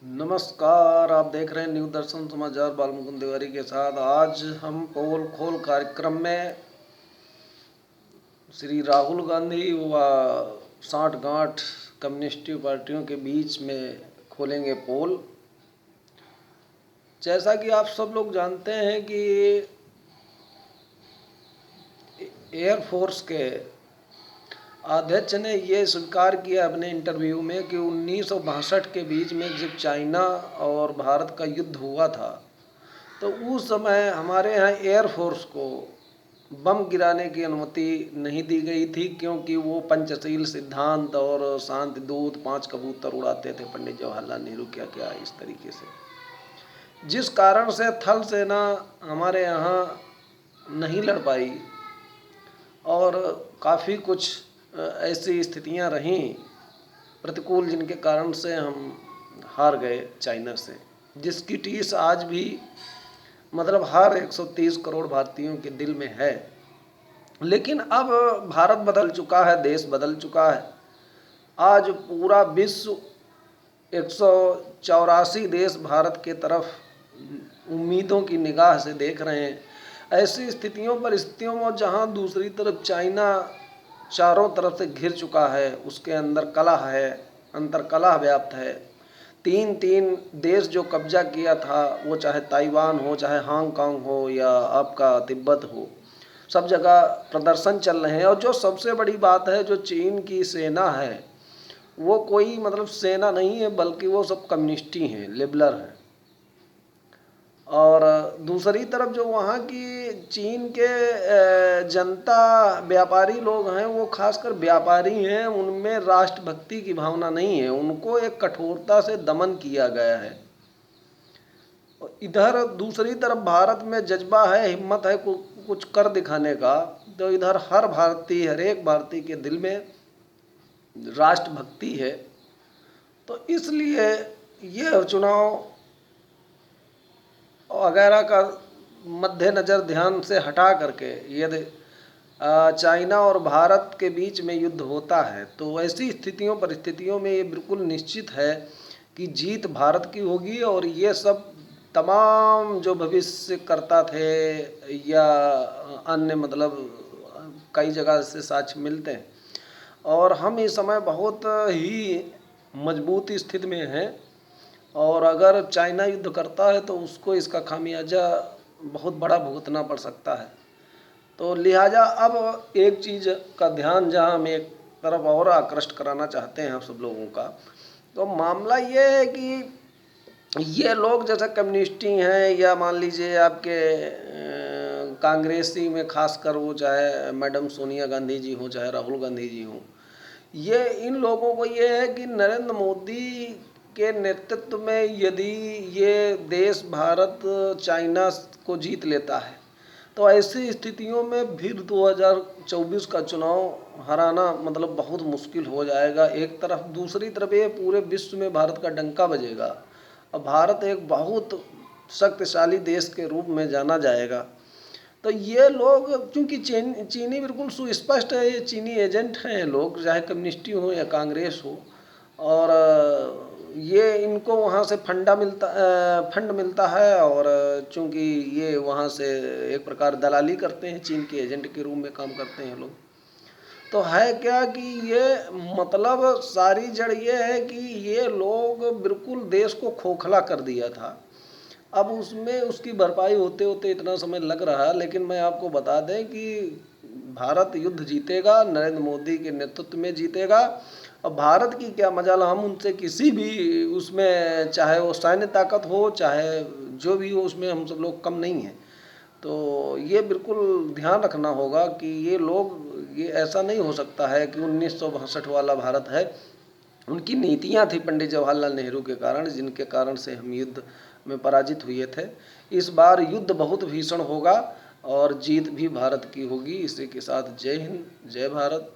नमस्कार, आप देख रहे हैं न्यू दर्शन समाचार बालमुकुंद तिवारी के साथ। आज हम पोल खोल कार्यक्रम में श्री राहुल गांधी व साठगांठ कम्युनिस्ट पार्टियों के बीच में खोलेंगे पोल। जैसा कि आप सब लोग जानते हैं कि एयरफोर्स के अध्यक्ष ने ये स्वीकार किया अपने इंटरव्यू में कि 1962 के बीच में जब चाइना और भारत का युद्ध हुआ था तो उस समय हमारे यहाँ एयरफोर्स को बम गिराने की अनुमति नहीं दी गई थी, क्योंकि वो पंचशील सिद्धांत और शांति दूत 5 कबूतर उड़ाते थे पंडित जवाहरलाल नेहरू क्या क्या इस तरीके से, जिस कारण से थल सेना हमारे यहाँ नहीं लड़ पाई और काफ़ी कुछ ऐसी स्थितियां रहीं प्रतिकूल जिनके कारण से हम हार गए चाइना से, जिसकी टीस आज भी मतलब हर 130 करोड़ भारतीयों के दिल में है। लेकिन अब भारत बदल चुका है, देश बदल चुका है। आज पूरा विश्व 184 देश भारत के तरफ उम्मीदों की निगाह से देख रहे हैं। ऐसी परिस्थितियों में जहां दूसरी तरफ चाइना चारों तरफ से घिर चुका है, उसके अंदर कलह है, अंतर कलह व्याप्त है। तीन देश जो कब्जा किया था, वो चाहे ताइवान हो, चाहे हांगकांग हो या आपका तिब्बत हो, सब जगह प्रदर्शन चल रहे हैं। और जो सबसे बड़ी बात है, जो चीन की सेना है वो कोई मतलब सेना नहीं है, बल्कि वो सब कम्युनिस्टी हैं, लिबरल हैं। और दूसरी तरफ जो वहाँ की चीन के जनता व्यापारी लोग हैं, वो खासकर व्यापारी हैं, उनमें राष्ट्रभक्ति की भावना नहीं है, उनको एक कठोरता से दमन किया गया है। इधर दूसरी तरफ भारत में जज्बा है, हिम्मत है कुछ कर दिखाने का, तो इधर हर एक भारतीय के दिल में राष्ट्रभक्ति है। तो इसलिए ये चुनाव वगैरह का मद्दे नज़र ध्यान से हटा करके यदि चाइना और भारत के बीच में युद्ध होता है तो ऐसी परिस्थितियों में ये बिल्कुल निश्चित है कि जीत भारत की होगी। और ये सब तमाम जो भविष्य करता थे या अन्य मतलब कई जगह से साक्ष्य मिलते हैं, और हम इस समय बहुत ही मजबूत स्थिति में हैं। और अगर चाइना युद्ध करता है तो उसको इसका खामियाजा बहुत बड़ा भुगतना पड़ सकता है। तो लिहाजा अब एक चीज़ का ध्यान जहाँ हम एक तरफ और आकृष्ट कराना चाहते हैं आप सब लोगों का, तो मामला ये है कि ये लोग जैसे कम्युनिस्टी हैं या मान लीजिए आपके कांग्रेसी में खासकर वो चाहे मैडम सोनिया गांधी जी हों चाहे राहुल गांधी जी हों, ये इन लोगों को ये है कि नरेंद्र मोदी के नेतृत्व में यदि ये देश भारत चाइना को जीत लेता है तो ऐसी स्थितियों में फिर 2024 का चुनाव हराना मतलब बहुत मुश्किल हो जाएगा एक तरफ। दूसरी तरफ ये पूरे विश्व में भारत का डंका बजेगा और भारत एक बहुत शक्तिशाली देश के रूप में जाना जाएगा। तो ये लोग क्योंकि चीनी बिल्कुल सुस्पष्ट है, ये चीनी एजेंट हैं लोग, चाहे कम्युनिस्टी हो या कांग्रेस हो, और ये इनको वहाँ से फंड मिलता है। और चूंकि ये वहाँ से एक प्रकार दलाली करते हैं, चीन के एजेंट के रूप में काम करते हैं लोग। तो है क्या कि ये मतलब सारी जड़ ये है कि ये लोग बिल्कुल देश को खोखला कर दिया था। अब उसमें उसकी भरपाई होते होते इतना समय लग रहा है, लेकिन मैं आपको बता दें कि भारत युद्ध जीतेगा, नरेंद्र मोदी के नेतृत्व में जीतेगा। और भारत की क्या मजाल, हम उनसे किसी भी उसमें चाहे वो सैन्य ताकत हो चाहे जो भी हो, उसमें हम सब लोग कम नहीं हैं। तो ये बिल्कुल ध्यान रखना होगा कि ये ऐसा नहीं हो सकता है कि 1962 वाला भारत है। उनकी नीतियां थी पंडित जवाहरलाल नेहरू के कारण, जिनके कारण से हम युद्ध में पराजित हुए थे। इस बार युद्ध बहुत भीषण होगा और जीत भी भारत की होगी। इसी के साथ जय हिंद, जय भारत।